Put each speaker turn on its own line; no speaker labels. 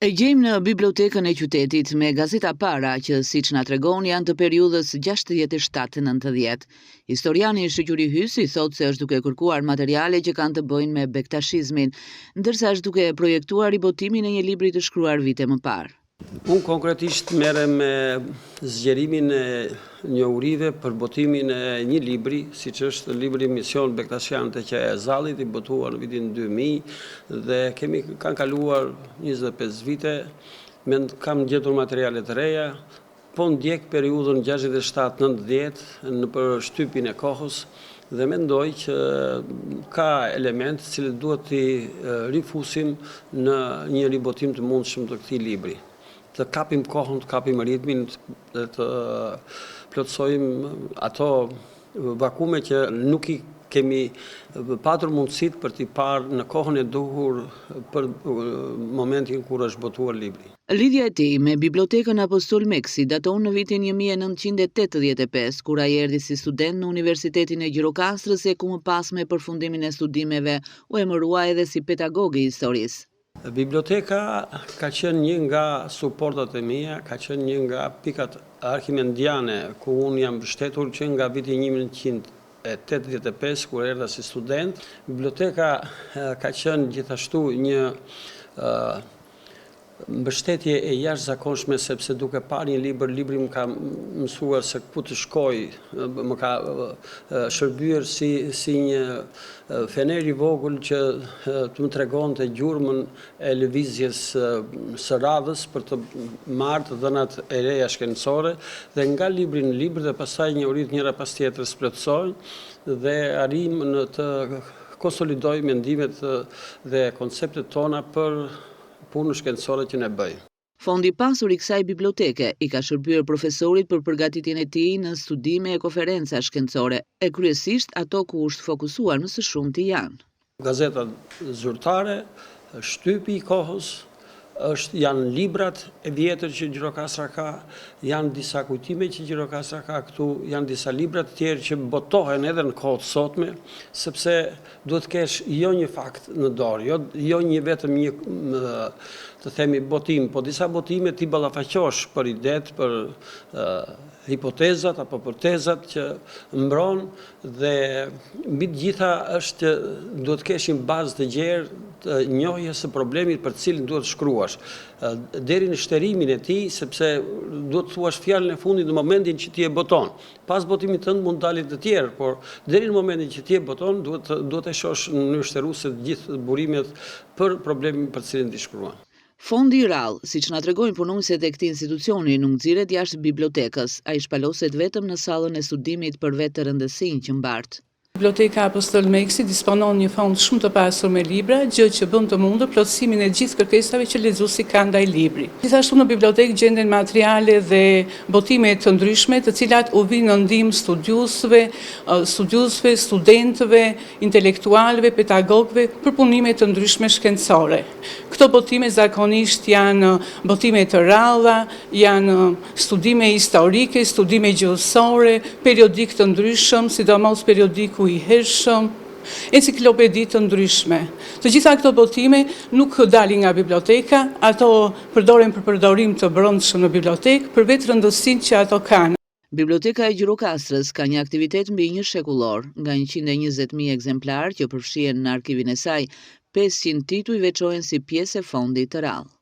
E gjejmë në bibliotekën e qytetit me gazeta para që, siç na tregon, janë të periudhës 67-90. Historiani i Shoqëri Hysi thotë se është duke kërkuar materiale që kanë të bëjnë me bektashizmin, ndërsa është duke projektuar ribotimin e një libri të shkruar vite më parë.
Unë konkretisht merrem me zgjerimin e njohurive për botimin e një libri, siç është libri Mision Bektashianët e Qeja e Zallit, i botuar në vitin 2000 dhe kanë kaluar 25 vite, kam gjetur materiale të reja, po ndjek periudhën 67-90 në për shtypin e kohës dhe mendoj që ka elementë të cilët duhet t'i rifusim në një ribotim të mundshëm të këtij libri. Të kapim kohën, të kapim ritmin, dhe të plotësojmë ato vakume që nuk i kemi patur mundësit për t'i parë në kohën e duhur për momentin kur është botuar libri.
Lidhja e tij me Bibliotekën Apostol Meksi daton në vitin 1985, kur ai erdhi si student në Universitetin e Gjirokastrës e ku më pas me përfundimin e studimeve u emërua edhe si pedagog i historisë.
Biblioteka ka qenë një nga suportat e mia, ka qenë një nga pikat arkimendiane ku unë jam mbështetur që nga viti 1985 kur erdha si student. Biblioteka ka qenë gjithashtu një mbështetje e jashtëzakonshme sepse duke parë një libri më ka mësuar se ku të shkoj, më ka shërbyer si një fener i vogël që të më tregonte gjurmën e lëvizjes së radhës për të marrë të dhënat e reja shkencore dhe nga libri në libër dhe pastaj njohuritë njëra pas tjetrës plotësojnë dhe arrim në të konsolidoj mendimet dhe konceptet tona për punën shkencore që ne bëjmë.
Fondi pasur i kësaj biblioteke i ka shërbyer profesorit për përgatitjen e tij në studime e konferenca shkencore, e kryesisht ato ku është fokusuar më së shumti janë
gazetat zyrtare, shtypi i kohës, janë librat e vjetër që Gjirokastra ka, janë disa kujtime që Gjirokastra ka këtu, janë disa libra të tjerë që botohen edhe në kohët sotme, sepse duhet kesh jo një fakt në dorë, jo një vetëm një të themi botim, po disa botime ti ballafaqosh për idet, për hipotezat apo për tezat që mbron dhe mbi të gjitha është duhet keshim bazë të gjerë të njohjes së problemit për cilin duhet shkruash. Deri në shterimin e tij, sepse duhet thuash fjalën e fundit në momentin që ti e boton. Pas botimit tënd mund dalin të tjerë, por deri në momentin që ti e boton duhet e shohësh në mënyrë shtëruese të gjithë burimet për problemin për cilin ti shkruan.
Fondi i rallë, siç na tregojnë punonësit e këtij institucioni, nuk nxirret jashtë bibliotekës, ai shpaloset vetëm në sallën e studimit për vetë të rëndësinë që mbart.
Biblioteka Apostol Meksi disponon një fond shumë të pasur me libra, gjë që bën të mundur plotësimin e gjithë kërkesave që lexuesi ka ndaj librit. Gjithashtu në bibliotekë gjenden materiale dhe botime të ndryshme, të cilat u vijnë në ndihmë studiusve, studentëve, intelektualëve, pedagogëve për punime të ndryshme shkencore. Këto botime zakonisht janë botime të rralla, janë studime historike, studime gjuhësore, periodik të ndryshëm, sidomos periodiku i hershëm, enciklopedi të ndryshme. Të gjitha këto botime nuk dalin nga biblioteka, ato përdoren për përdorim të brendshëm në bibliotekë për vetë rëndësinë që ato kanë.
Biblioteka e Gjirokastrës ka një aktivitet mbi një shekullor, nga 120.000 ekzemplar që përfshihen në arkivin e saj, 500 tituj veçohen si pjesë e fondit të rallë.